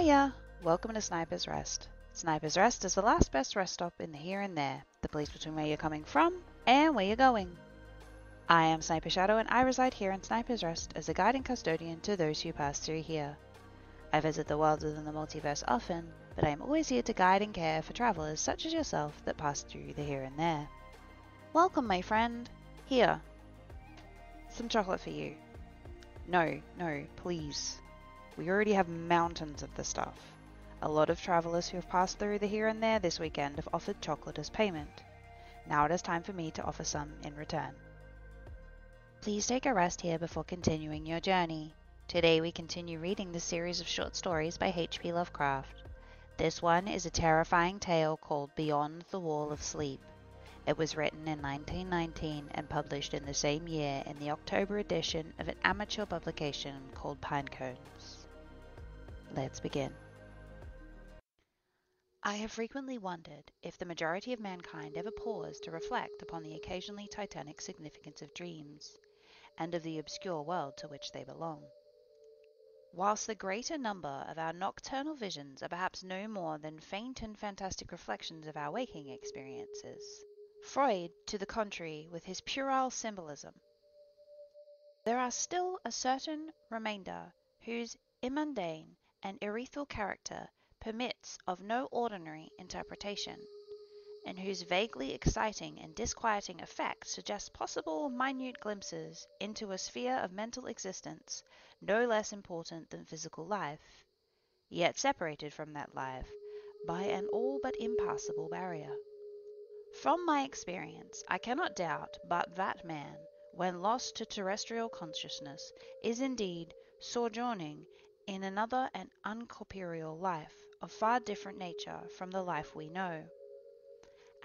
Hiya! Welcome to Sniper's Rest. Sniper's Rest is the last best rest stop in the here and there, the place between where you're coming from and where you're going. I am Sniper Shadow and I reside here in Sniper's Rest as a guide and custodian to those who pass through here. I visit the worlds within the multiverse often, but I am always here to guide and care for travelers such as yourself that pass through the here and there. Welcome, my friend. Here. Some chocolate for you. No, please. We already have mountains of the stuff. A lot of travelers who have passed through the here and there this weekend have offered chocolate as payment. Now it is time for me to offer some in return. Please take a rest here before continuing your journey. Today we continue reading the series of short stories by H.P. Lovecraft. This one is a terrifying tale called Beyond the Wall of Sleep. It was written in 1919 and published in the same year in the October edition of an amateur publication called Pinecones. Let's begin. I have frequently wondered if the majority of mankind ever pause to reflect upon the occasionally titanic significance of dreams, and of the obscure world to which they belong. Whilst the greater number of our nocturnal visions are perhaps no more than faint and fantastic reflections of our waking experiences, Freud, to the contrary, with his puerile symbolism, there are still a certain remainder whose immundane and ethereal character permits of no ordinary interpretation, and whose vaguely exciting and disquieting effect suggests possible minute glimpses into a sphere of mental existence no less important than physical life, yet separated from that life by an all but impassable barrier. From my experience, I cannot doubt but that man, when lost to terrestrial consciousness, is indeed sojourning in another and uncorporeal life of far different nature from the life we know,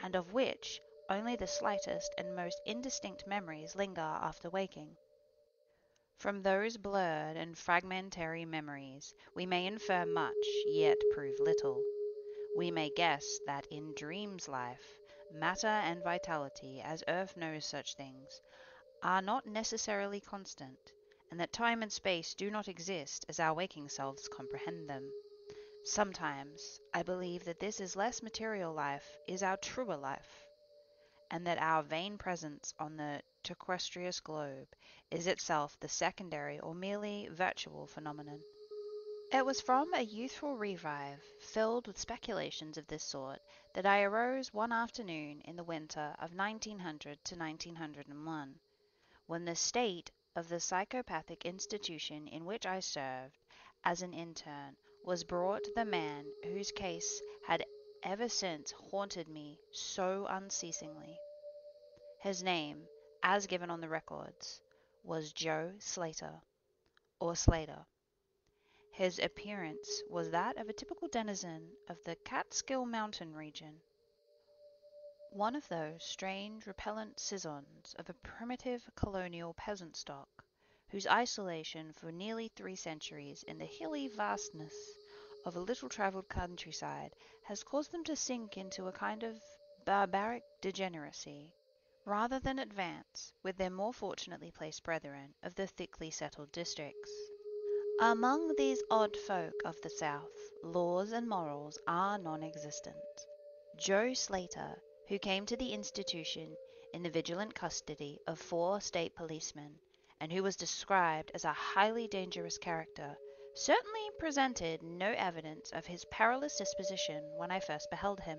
and of which only the slightest and most indistinct memories linger after waking. From those blurred and fragmentary memories we may infer much, yet prove little. We may guess that in dreams life, matter and vitality, as earth knows such things, are not necessarily constant, and that time and space do not exist as our waking selves comprehend them. Sometimes I believe that this is less material life is our truer life, and that our vain presence on the terrequeous globe is itself the secondary or merely virtual phenomenon. It was from a youthful revive, filled with speculations of this sort, that I arose one afternoon in the winter of 1900 to 1901, when the state of the psychopathic institution in which I served as an intern was brought to the man whose case had ever since haunted me so unceasingly. His name, as given on the records, was Joe Slater, or Slater. His appearance was that of a typical denizen of the Catskill Mountain region, one of those strange, repellent citizens of a primitive colonial peasant stock, whose isolation for nearly 3 centuries in the hilly vastness of a little-travelled countryside has caused them to sink into a kind of barbaric degeneracy, rather than advance with their more fortunately placed brethren of the thickly settled districts. Among these odd folk of the South, laws and morals are non-existent. Joe Slater, who came to the institution in the vigilant custody of 4 state policemen, and who was described as a highly dangerous character, certainly presented no evidence of his perilous disposition when I first beheld him.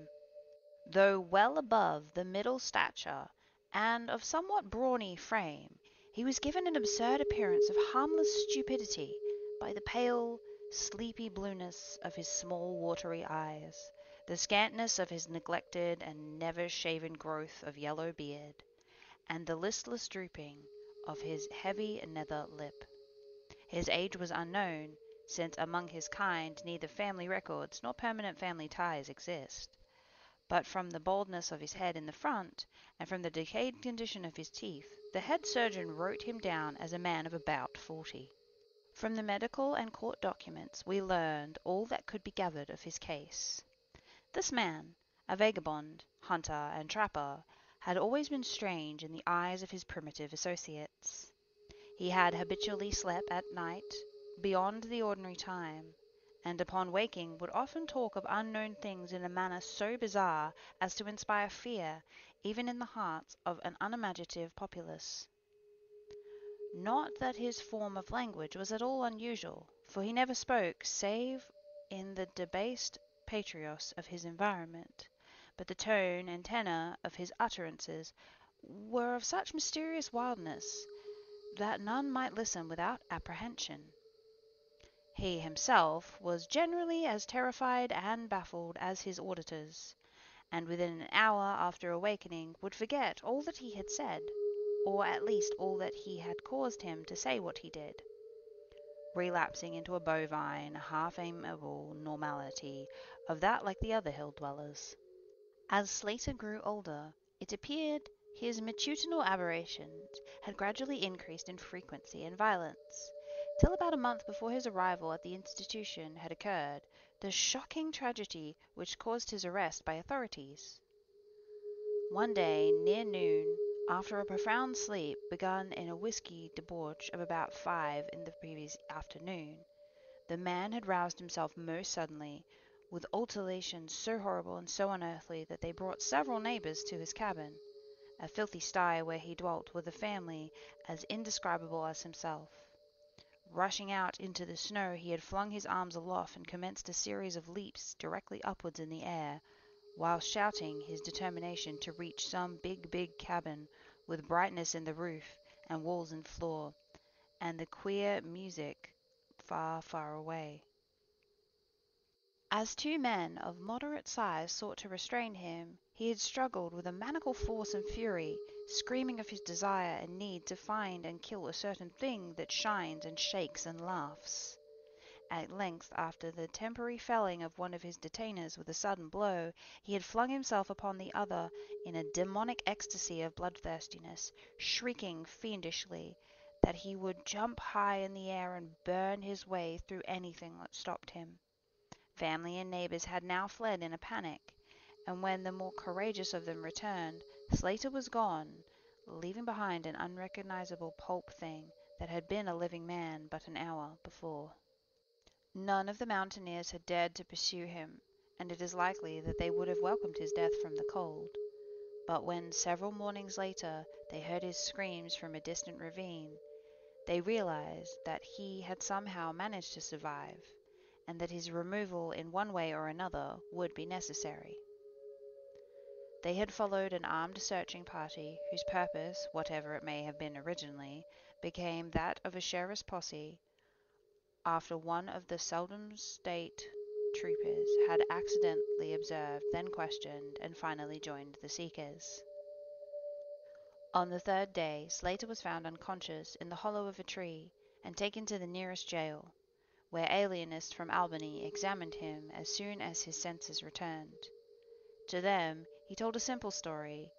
Though well above the middle stature and of somewhat brawny frame, he was given an absurd appearance of harmless stupidity by the pale, sleepy blueness of his small watery eyes, the scantness of his neglected and never-shaven growth of yellow beard, and the listless drooping of his heavy nether lip. His age was unknown, since among his kind neither family records nor permanent family ties exist. But from the baldness of his head in the front, and from the decayed condition of his teeth, the head surgeon wrote him down as a man of about 40. From the medical and court documents we learned all that could be gathered of his case. This man, a vagabond, hunter, and trapper, had always been strange in the eyes of his primitive associates. He had habitually slept at night beyond the ordinary time, and upon waking would often talk of unknown things in a manner so bizarre as to inspire fear even in the hearts of an unimaginative populace. Not that his form of language was at all unusual, for he never spoke save in the debased pathos of his environment, but the tone and tenor of his utterances were of such mysterious wildness that none might listen without apprehension. He himself was generally as terrified and baffled as his auditors, and within an hour after awakening would forget all that he had said, or at least all that he had caused him to say what he did, relapsing into a bovine, half-amiable normality of that like the other hill dwellers. As Slater grew older, it appeared his matutinal aberrations had gradually increased in frequency and violence, till about a month before his arrival at the institution had occurred the shocking tragedy which caused his arrest by authorities. One day, near noon, after a profound sleep begun in a whiskey debauch of about 5 in the previous afternoon, the man had roused himself most suddenly, with ululations so horrible and so unearthly that they brought several neighbors to his cabin, a filthy sty where he dwelt with a family as indescribable as himself. Rushing out into the snow, he had flung his arms aloft and commenced a series of leaps directly upwards in the air, while shouting his determination to reach some big cabin with brightness in the roof and walls and floor, and the queer music far away. As 2 men of moderate size sought to restrain him, he had struggled with a maniacal force and fury, screaming of his desire and need to find and kill a certain thing that shines and shakes and laughs. At length, after the temporary felling of one of his detainers with a sudden blow, he had flung himself upon the other in a demonic ecstasy of bloodthirstiness, shrieking fiendishly that he would jump high in the air and burn his way through anything that stopped him. Family and neighbors had now fled in a panic, and when the more courageous of them returned, Slater was gone, leaving behind an unrecognizable pulp thing that had been a living man but an hour before. None of the mountaineers had dared to pursue him, and it is likely that they would have welcomed his death from the cold. But when, several mornings later, they heard his screams from a distant ravine, they realized that he had somehow managed to survive, and that his removal in one way or another would be necessary. They had followed an armed searching party, whose purpose, whatever it may have been originally, became that of a sheriff's posse, after one of the Seldom State troopers had accidentally observed, then questioned, and finally joined the seekers. On the 3rd day, Slater was found unconscious in the hollow of a tree and taken to the nearest jail, where alienists from Albany examined him as soon as his senses returned. To them he told a simple story.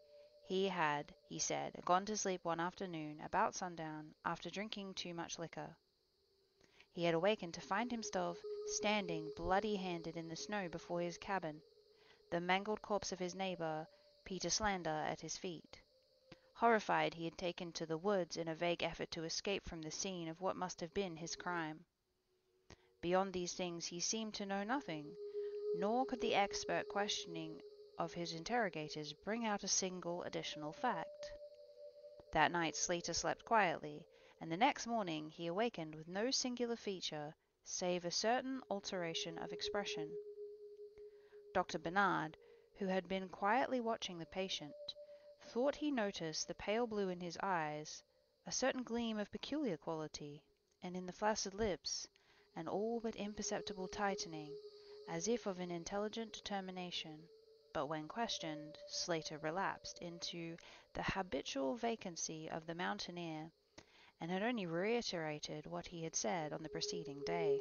He had, he said, gone to sleep one afternoon about sundown after drinking too much liquor. He had awakened to find himself standing bloody-handed in the snow before his cabin, the mangled corpse of his neighbor, Peter Slander, at his feet. Horrified, he had taken to the woods in a vague effort to escape from the scene of what must have been his crime. Beyond these things he seemed to know nothing, nor could the expert questioning of his interrogators bring out a single additional fact. That night Slater slept quietly, and the next morning he awakened with no singular feature save a certain alteration of expression. Dr. Bernard, who had been quietly watching the patient, thought he noticed the pale blue in his eyes, a certain gleam of peculiar quality, and in the flaccid lips, an all but imperceptible tightening, as if of an intelligent determination. But when questioned, Slater relapsed into the habitual vacancy of the mountaineer, and had only reiterated what he had said on the preceding day.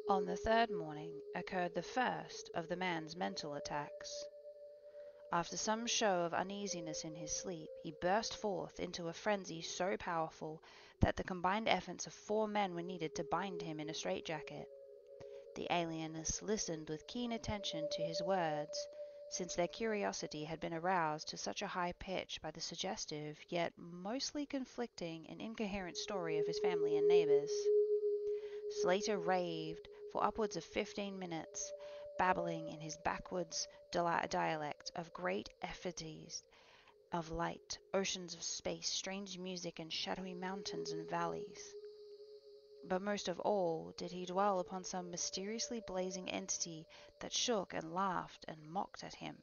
On the 3rd morning occurred the first of the man's mental attacks. After some show of uneasiness in his sleep, he burst forth into a frenzy so powerful that the combined efforts of 4 men were needed to bind him in a straitjacket. The alienists listened with keen attention to his words, since their curiosity had been aroused to such a high pitch by the suggestive, yet mostly conflicting and incoherent story of his family and neighbors. Slater raved for upwards of 15 minutes, babbling in his backwoods dialect of great effigies of light, oceans of space, strange music, and shadowy mountains and valleys. But most of all did he dwell upon some mysteriously blazing entity that shook and laughed and mocked at him.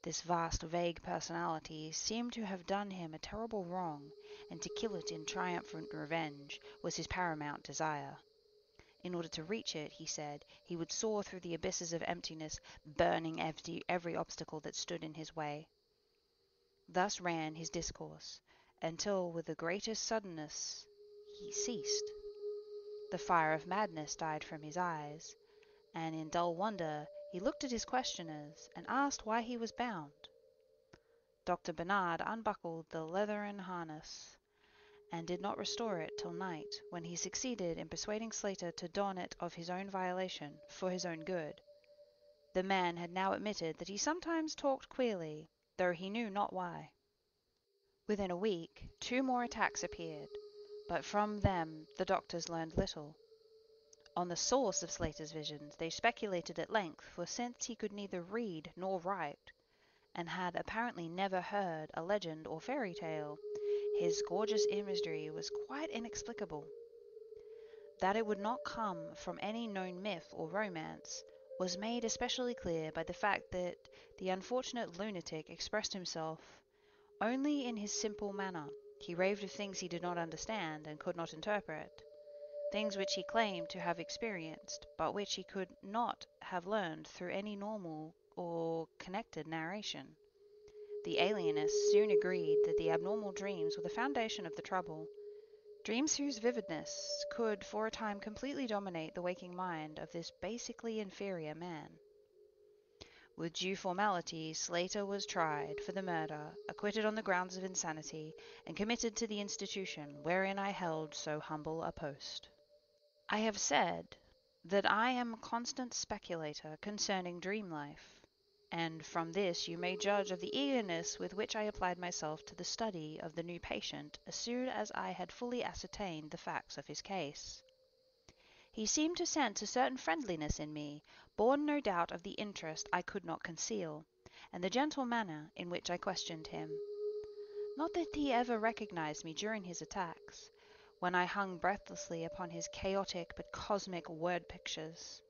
This vast, vague personality seemed to have done him a terrible wrong, and to kill it in triumphant revenge was his paramount desire. In order to reach it, he said, he would soar through the abysses of emptiness, burning every obstacle that stood in his way. Thus ran his discourse, until with the greatest suddenness he ceased. The fire of madness died from his eyes, and in dull wonder he looked at his questioners and asked why he was bound. Dr. Bernard unbuckled the leathern harness, and did not restore it till night, when he succeeded in persuading Slater to don it of his own violation, for his own good. The man had now admitted that he sometimes talked queerly, though he knew not why. Within a week 2 more attacks appeared, but from them the doctors learned little. On the source of Slater's visions they speculated at length, for since he could neither read nor write, and had apparently never heard a legend or fairy tale, his gorgeous imagery was quite inexplicable. That it would not come from any known myth or romance was made especially clear by the fact that the unfortunate lunatic expressed himself only in his simple manner. He raved of things he did not understand and could not interpret, things which he claimed to have experienced, but which he could not have learned through any normal or connected narration. The alienists soon agreed that the abnormal dreams were the foundation of the trouble, dreams whose vividness could for a time completely dominate the waking mind of this basically inferior man. With due formality, Slater was tried for the murder, acquitted on the grounds of insanity, and committed to the institution wherein I held so humble a post. I have said that I am a constant speculator concerning dream life, and from this you may judge of the eagerness with which I applied myself to the study of the new patient as soon as I had fully ascertained the facts of his case. He seemed to sense a certain friendliness in me, born no doubt of the interest I could not conceal, and the gentle manner in which I questioned him. Not that he ever recognized me during his attacks, when I hung breathlessly upon his chaotic but cosmic word pictures.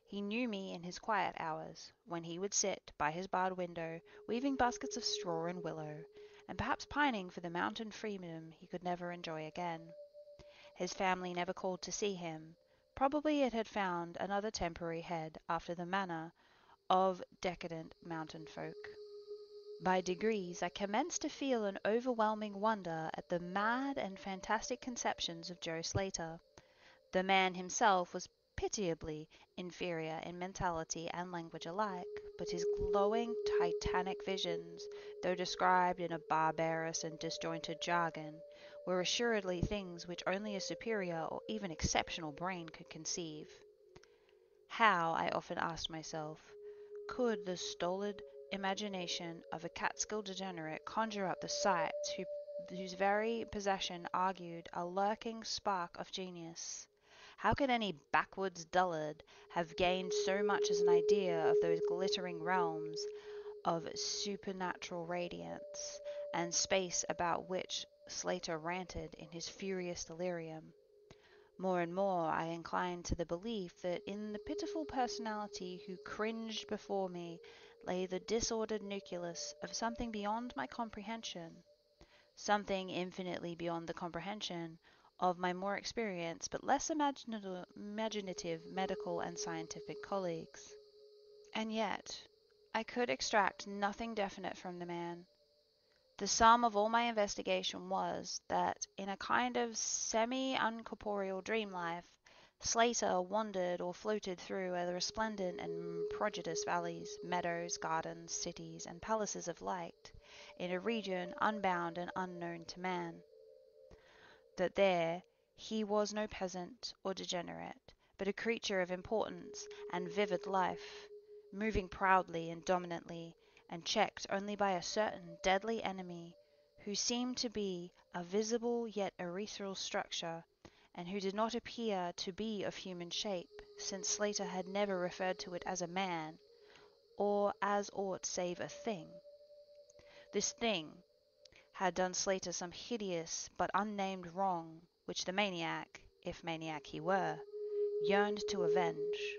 He knew me in his quiet hours, when he would sit by his barred window, weaving baskets of straw and willow, and perhaps pining for the mountain freedom he could never enjoy again. His family never called to see him. Probably it had found another temporary head, after the manner of decadent mountain folk. By degrees I commenced to feel an overwhelming wonder at the mad and fantastic conceptions of Joe Slater. The man himself was pitiably inferior in mentality and language alike, but his glowing titanic visions, though described in a barbarous and disjointed jargon, were assuredly things which only a superior or even exceptional brain could conceive. How, I often asked myself, could the stolid imagination of a Catskill degenerate conjure up the sights whose very possession argued a lurking spark of genius? How could any backwoods dullard have gained so much as an idea of those glittering realms of supernatural radiance and space about which Slater ranted in his furious delirium? More and more I inclined to the belief that in the pitiful personality who cringed before me lay the disordered nucleus of something beyond my comprehension, something infinitely beyond the comprehension of my more experienced but less imaginative medical and scientific colleagues. And yet I could extract nothing definite from the man. The sum of all my investigation was that in a kind of semi-uncorporeal dream life, Slater wandered or floated through the resplendent and prodigious valleys, meadows, gardens, cities, and palaces of light, in a region unbound and unknown to man. That there he was no peasant or degenerate, but a creature of importance and vivid life, moving proudly and dominantly, and checked only by a certain deadly enemy, who seemed to be a visible yet ethereal structure, and who did not appear to be of human shape, since Slater had never referred to it as a man, or as aught save a thing. This thing had done Slater some hideous but unnamed wrong, which the maniac, if maniac he were, yearned to avenge.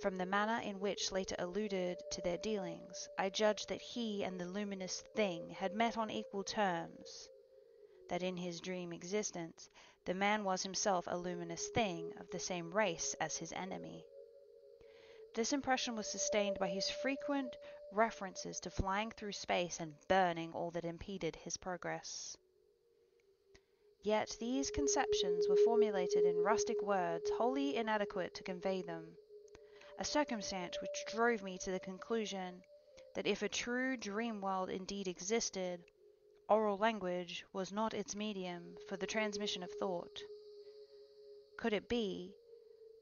From the manner in which Slater alluded to their dealings, I judged that he and the luminous thing had met on equal terms, that in his dream existence the man was himself a luminous thing of the same race as his enemy. This impression was sustained by his frequent references to flying through space and burning all that impeded his progress. Yet these conceptions were formulated in rustic words wholly inadequate to convey them, a circumstance which drove me to the conclusion that if a true dream world indeed existed, oral language was not its medium for the transmission of thought. Could it be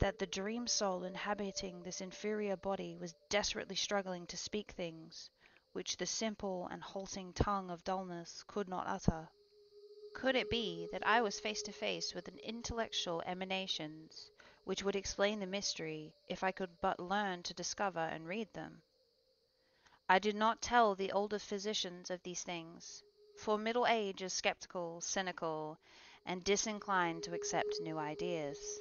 that the dream soul inhabiting this inferior body was desperately struggling to speak things which the simple and halting tongue of dullness could not utter? Could it be that I was face to face with an intellectual emanations which would explain the mystery if I could but learn to discover and read them? I did not tell the older physicians of these things, for middle age is skeptical, cynical, and disinclined to accept new ideas.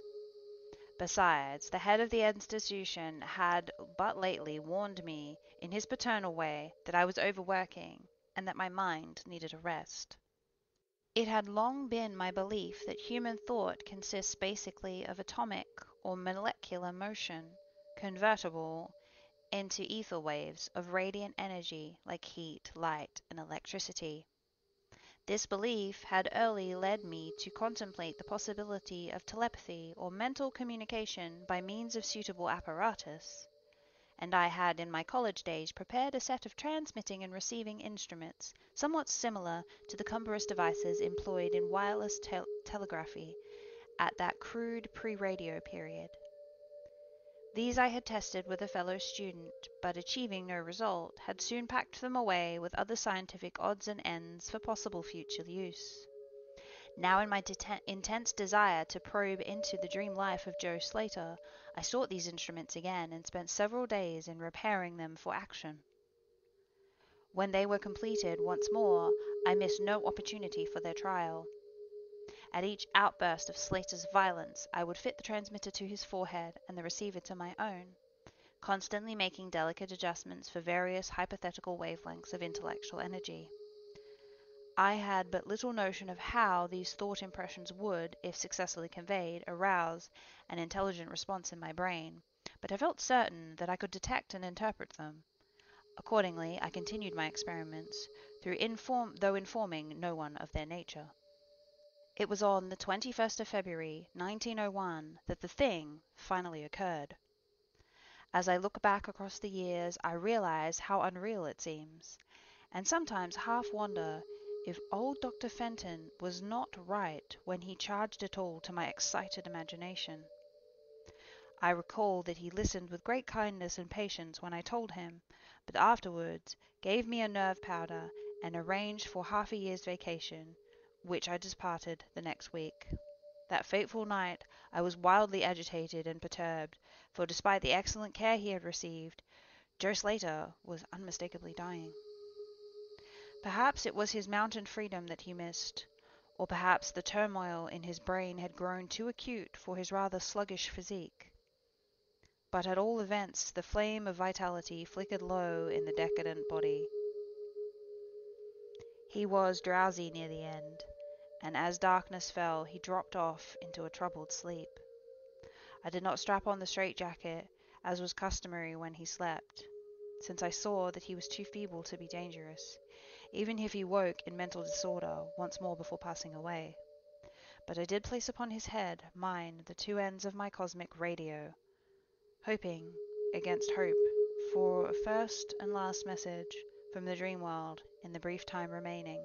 Besides, the head of the institution had but lately warned me in his paternal way that I was overworking and that my mind needed a rest. It had long been my belief that human thought consists basically of atomic or molecular motion, convertible into ether waves of radiant energy like heat, light, and electricity. This belief had early led me to contemplate the possibility of telepathy or mental communication by means of suitable apparatus, and I had in my college days prepared a set of transmitting and receiving instruments somewhat similar to the cumbrous devices employed in wireless telegraphy at that crude pre-radio period. These I had tested with a fellow student, but achieving no result, had soon packed them away with other scientific odds and ends for possible future use. Now in my intense desire to probe into the dream life of Joe Slater, I sought these instruments again and spent several days in repairing them for action. When they were completed once more, I missed no opportunity for their trial. At each outburst of Slater's violence, I would fit the transmitter to his forehead and the receiver to my own, constantly making delicate adjustments for various hypothetical wavelengths of intellectual energy. I had but little notion of how these thought impressions would, if successfully conveyed, arouse an intelligent response in my brain, but I felt certain that I could detect and interpret them. Accordingly, I continued my experiments, though informing no one of their nature. It was on the 21st of February, 1901, that the thing finally occurred. As I look back across the years, I realize how unreal it seems, and sometimes half wonder if old Dr. Fenton was not right when he charged it all to my excited imagination. I recall that he listened with great kindness and patience when I told him, but afterwards gave me a nerve powder and arranged for half a year's vacation, which I departed the next week. That fateful night I was wildly agitated and perturbed, for despite the excellent care he had received, Joe Slater was unmistakably dying. Perhaps it was his mountain freedom that he missed, or perhaps the turmoil in his brain had grown too acute for his rather sluggish physique. But at all events the flame of vitality flickered low in the decadent body. He was drowsy near the end, and as darkness fell he dropped off into a troubled sleep. I did not strap on the straitjacket, as was customary when he slept, since I saw that he was too feeble to be dangerous, even if he woke in mental disorder once more before passing away. But I did place upon his head, mine, the two ends of my cosmic radio, hoping, against hope, for a first and last message from the dream world in the brief time remaining.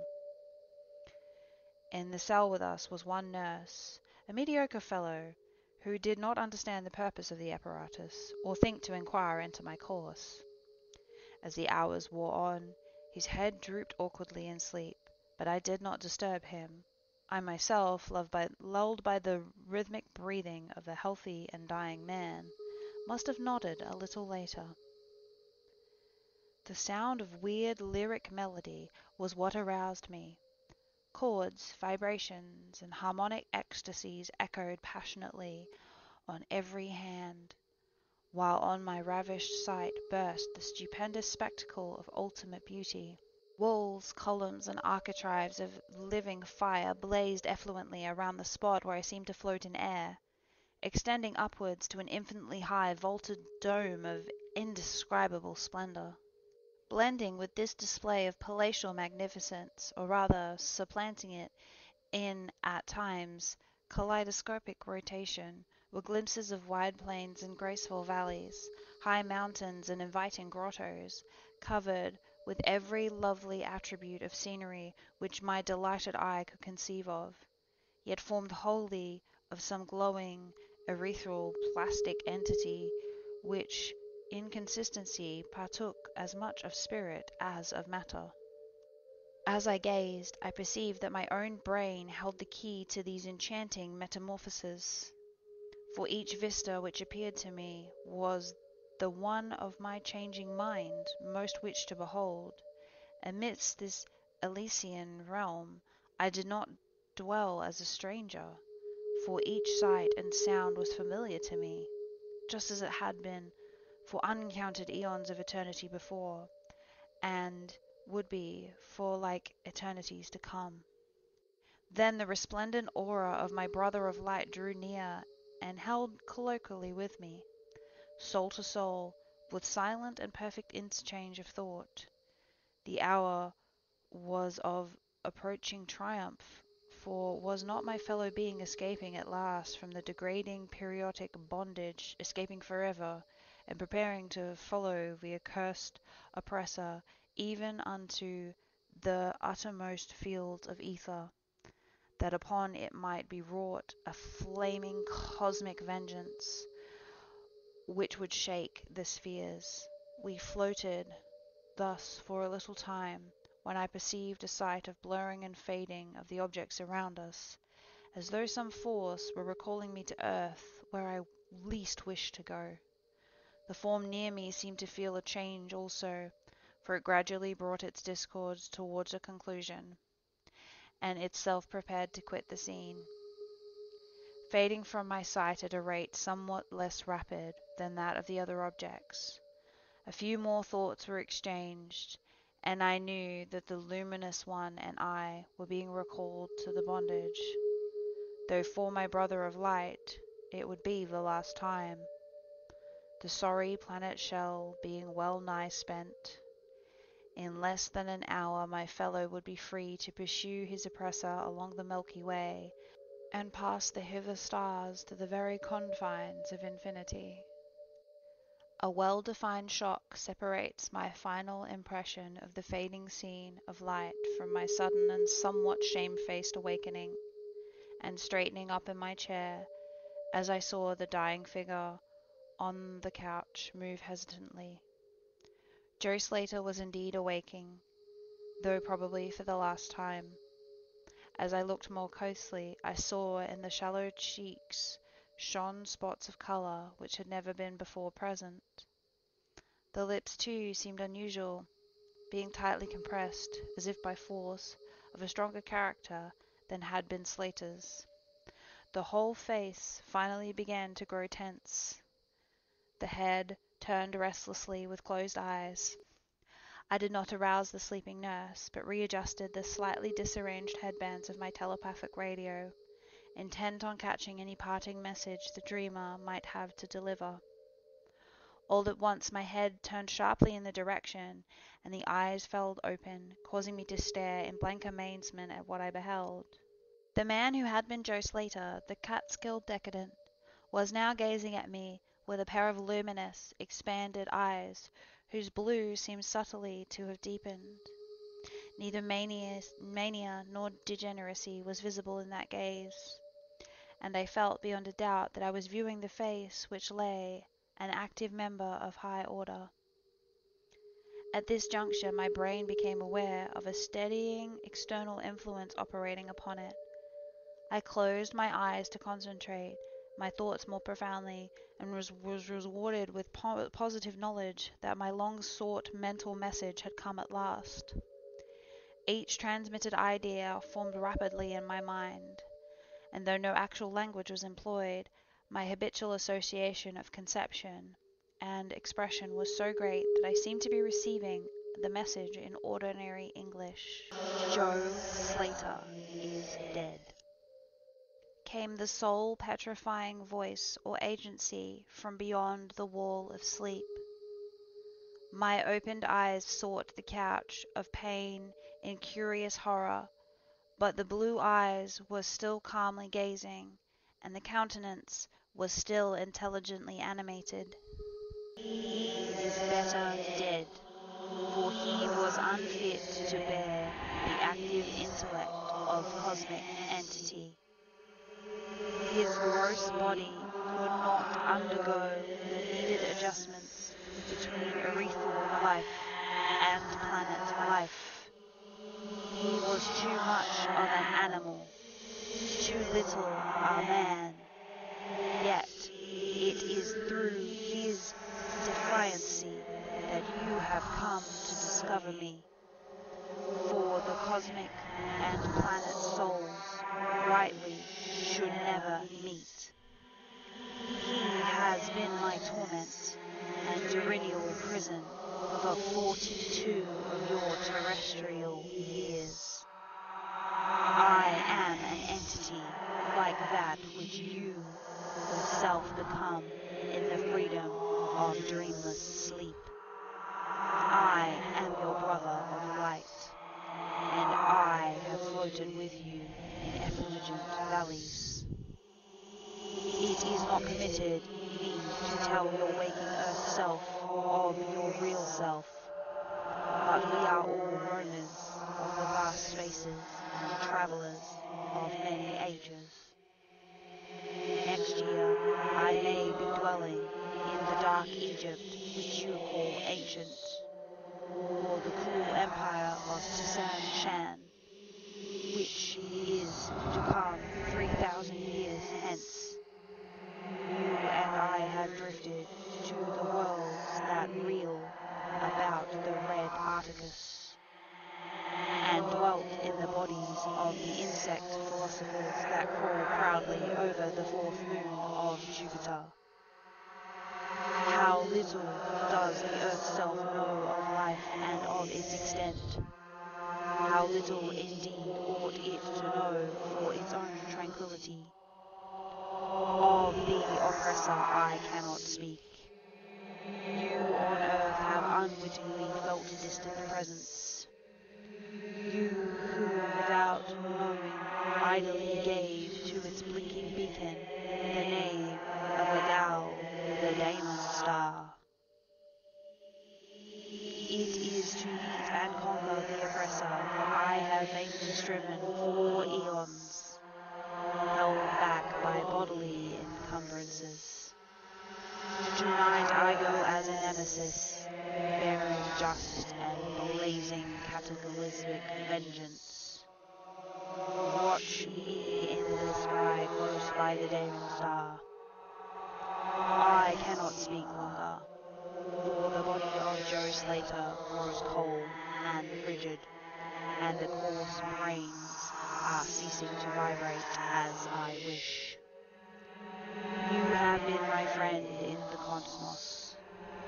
In the cell with us was one nurse, a mediocre fellow, who did not understand the purpose of the apparatus, or think to inquire into my course. As the hours wore on, his head drooped awkwardly in sleep, but I did not disturb him, I myself, lulled by the rhythmic breathing of a healthy and dying man, must have nodded a little later. The sound of weird lyric melody was what aroused me. Chords, vibrations, and harmonic ecstasies echoed passionately on every hand, while on my ravished sight burst the stupendous spectacle of ultimate beauty. Walls, columns, and architraves of living fire blazed effluently around the spot where I seemed to float in air, extending upwards to an infinitely high vaulted dome of indescribable splendor. Blending with this display of palatial magnificence, or rather supplanting it in, at times, kaleidoscopic rotation, were glimpses of wide plains and graceful valleys, high mountains and inviting grottos, covered with every lovely attribute of scenery which my delighted eye could conceive of, yet formed wholly of some glowing, ethereal, plastic entity, which, in consistency, partook as much of spirit as of matter. As I gazed, I perceived that my own brain held the key to these enchanting metamorphoses, for each vista which appeared to me was the one of my changing mind most wished to behold. Amidst this Elysian realm I did not dwell as a stranger, for each sight and sound was familiar to me, just as it had been for uncounted eons of eternity before, and would be for like eternities to come. Then the resplendent aura of my brother of light drew near and held colloquially with me, soul to soul, with silent and perfect interchange of thought. The hour was of approaching triumph, for was not my fellow being escaping at last from the degrading periodic bondage, escaping forever, and preparing to follow the accursed oppressor even unto the uttermost fields of ether, that upon it might be wrought a flaming cosmic vengeance which would shake the spheres? We floated thus for a little time, when I perceived a sight of blurring and fading of the objects around us, as though some force were recalling me to earth, where I least wished to go. The form near me seemed to feel a change also, for it gradually brought its discords towards a conclusion, and itself prepared to quit the scene, fading from my sight at a rate somewhat less rapid than that of the other objects. A few more thoughts were exchanged, and I knew that the luminous one and I were being recalled to the bondage, though for my brother of light it would be the last time. The sorry planet shell being well nigh spent, in less than an hour my fellow would be free to pursue his oppressor along the Milky Way, and pass the hither stars to the very confines of infinity. A well-defined shock separates my final impression of the fading scene of light from my sudden and somewhat shamefaced awakening, and straightening up in my chair, as I saw the dying figure on the couch move hesitantly. Joe Slater was indeed awaking, though probably for the last time. As I looked more closely, I saw in the shallow cheeks shone spots of colour which had never been before present. The lips, too, seemed unusual, being tightly compressed, as if by force, of a stronger character than had been Slater's. The whole face finally began to grow tense. The head turned restlessly with closed eyes. I did not arouse the sleeping nurse, but readjusted the slightly disarranged headbands of my telepathic radio, intent on catching any parting message the dreamer might have to deliver. All at once my head turned sharply in the direction, and the eyes fell open, causing me to stare in blank amazement at what I beheld. The man who had been Joe Slater, the Catskill decadent, was now gazing at me with a pair of luminous, expanded eyes, whose blue seemed subtly to have deepened. Neither mania nor degeneracy was visible in that gaze, and I felt beyond a doubt that I was viewing the face which lay, an active member of high order. At this juncture my brain became aware of a steadying external influence operating upon it, I closed my eyes to concentrate my thoughts more profoundly, and was rewarded with positive knowledge that my long-sought mental message had come at last. Each transmitted idea formed rapidly in my mind, and though no actual language was employed, my habitual association of conception and expression was so great that I seemed to be receiving the message in ordinary English. Joe Slater is dead. Came the soul-petrifying voice or agency from beyond the wall of sleep. My opened eyes sought the couch of pain in curious horror, but the blue eyes were still calmly gazing, and the countenance was still intelligently animated. He is better dead, for he was unfit to bear the active intellect of cosmic entity. His gross body could not undergo the needed adjustments between ethereal life and planet life. He was too much of an animal, too little a man. Yet it is through his defiancy that you have come to discover me. For the cosmic and planet souls rightly should never meet. He has been my torment and diurnal prison for 42 of your terrestrial years. I am an entity like that which you yourself become in the freedom of dreamless sleep. I am your brother of light, and I have floated with you in effulgent valleys. It is not permitted me to tell your waking earth self of your real self, but we are all roamers of the vast spaces and travellers of many ages. Next year I may be dwelling in the dark Egypt which you call ancient, or the cruel empire of Tisan-Shan, which is to come 3,000 years hence. You and I have drifted to the worlds that reel about the red Arcticus, and dwelt in the bodies of the insect philosophers that crawl proudly over the fourth moon of Jupiter. How little does the earth self know of life and of its extent. How little indeed ought it to know for its own tranquillity. Of the oppressor I cannot speak. You on earth have unwittingly felt distant presence. You who, without knowing, idly gave to its blinking beacon the name of Adal, the daemon star. It is to meet and conquer the oppressor that I have vainly striven for eons, held back by bodily encumbrances. Tonight I go as a nemesis, bearing just and blazing cataclysmic vengeance. Watch me in the sky close by the daemon star. I cannot speak longer, for the body of Joe Slater grows cold and frigid, and the coarse brains are ceasing to vibrate as I wish. You have been my friend in the cosmos.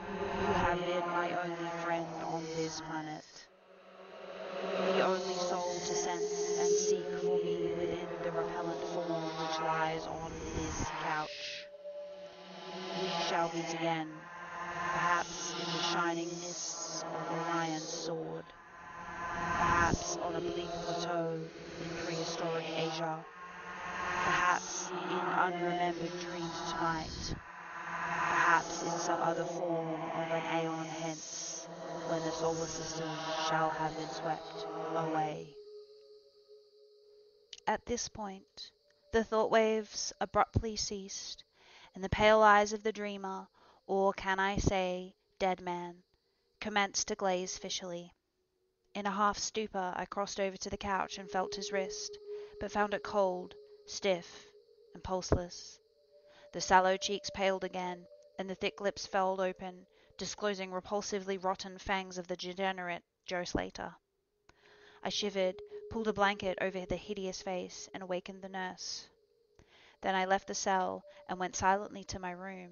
You have been my only friend on this planet. The only soul to sense and seek for me within the repellent form which lies on this couch. We shall meet again, perhaps in the shining mists of Orion's sword, perhaps on a bleak plateau in prehistoric Asia, perhaps in unremembered dreams tonight, perhaps in some other form of an aeon hence, when the solar system shall have been swept away. At this point, the thought waves abruptly ceased, and the pale eyes of the dreamer, or can I say, dead man, commenced to glaze fishily. In a half stupor I crossed over to the couch and felt his wrist, but found it cold, stiff and pulseless. The sallow cheeks paled again, and the thick lips furled open, disclosing repulsively rotten fangs of the degenerate Joe Slater. I shivered, pulled a blanket over the hideous face, and awakened the nurse. Then I left the cell and went silently to my room.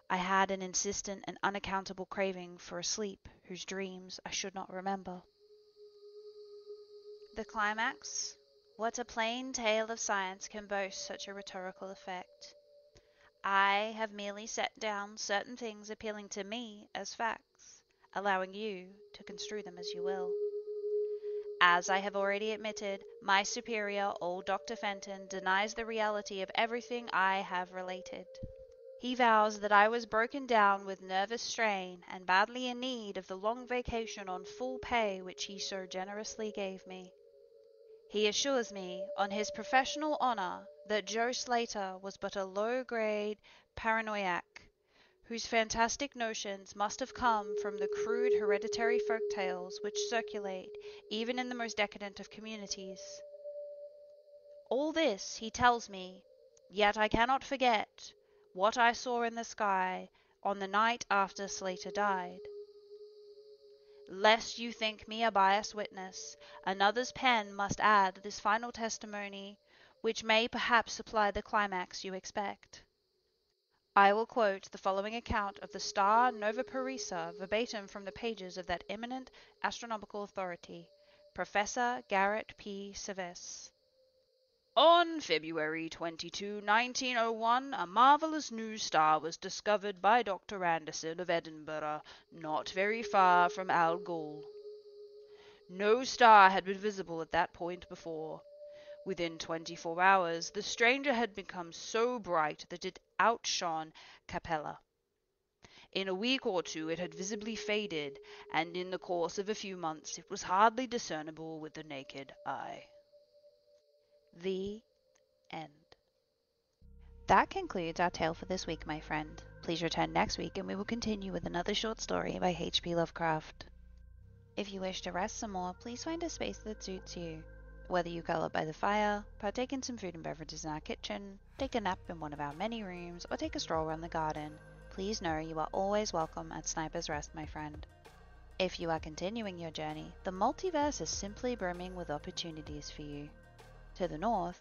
I had an insistent and unaccountable craving for a sleep whose dreams I should not remember. The climax? What a plain tale of science can boast such a rhetorical effect? I have merely set down certain things appealing to me as facts, allowing you to construe them as you will. As I have already admitted, my superior, old Dr. Fenton, denies the reality of everything I have related. He vows that I was broken down with nervous strain and badly in need of the long vacation on full pay which he so generously gave me. He assures me, on his professional honor, that Joe Slater was but a low-grade paranoiac, whose fantastic notions must have come from the crude hereditary folktales which circulate even in the most decadent of communities. All this he tells me, yet I cannot forget what I saw in the sky on the night after Slater died. Lest you think me a biased witness, another's pen must add this final testimony, which may perhaps supply the climax you expect. I will quote the following account of the star Nova Parisa verbatim from the pages of that eminent astronomical authority, Professor Garrett P. Seves. On February 22, 1901, a marvelous new star was discovered by Dr. Anderson of Edinburgh, not very far from Al Ghul. No star had been visible at that point before. Within 24 hours, the stranger had become so bright that it outshone Capella. In a week or two it had visibly faded, and in the course of a few months it was hardly discernible with the naked eye. The end. That concludes our tale for this week, my friend. Please return next week and we will continue with another short story by H.P. Lovecraft. If you wish to rest some more, please find a space that suits you. Whether you curl up by the fire, partake in some food and beverages in our kitchen, take a nap in one of our many rooms, or take a stroll around the garden, please know you are always welcome at Sniper's Rest, my friend. If you are continuing your journey, the multiverse is simply brimming with opportunities for you. To the north,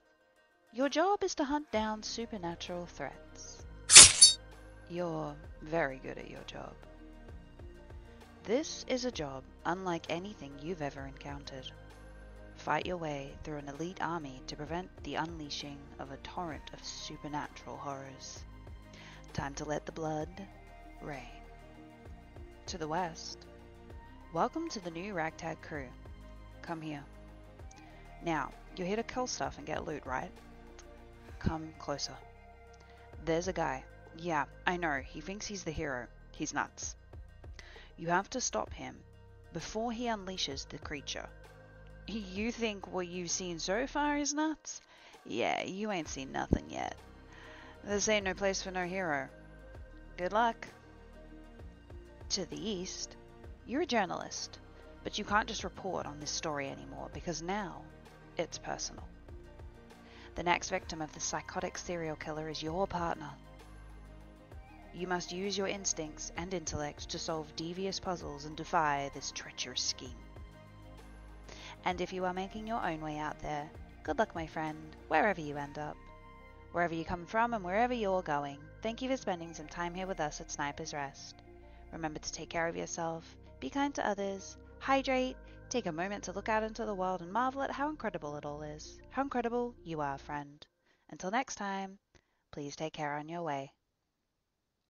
your job is to hunt down supernatural threats. You're very good at your job. This is a job unlike anything you've ever encountered. Fight your way through an elite army to prevent the unleashing of a torrent of supernatural horrors. Time to let the blood rain. To the west, welcome to the new ragtag crew. Come here. Now, you're here to kill stuff and get loot, right? Come closer. There's a guy. Yeah, I know, he thinks he's the hero. He's nuts. You have to stop him before he unleashes the creature. You think what you've seen so far is nuts? Yeah, you ain't seen nothing yet. This ain't no place for no hero. Good luck. To the east, you're a journalist, but you can't just report on this story anymore because now it's personal. The next victim of the psychotic serial killer is your partner. You must use your instincts and intellect to solve devious puzzles and defy this treacherous scheme. And if you are making your own way out there, good luck, my friend, wherever you end up. Wherever you come from and wherever you're going, thank you for spending some time here with us at Sniper's Rest. Remember to take care of yourself, be kind to others, hydrate, take a moment to look out into the world and marvel at how incredible it all is. How incredible you are, friend. Until next time, please take care on your way.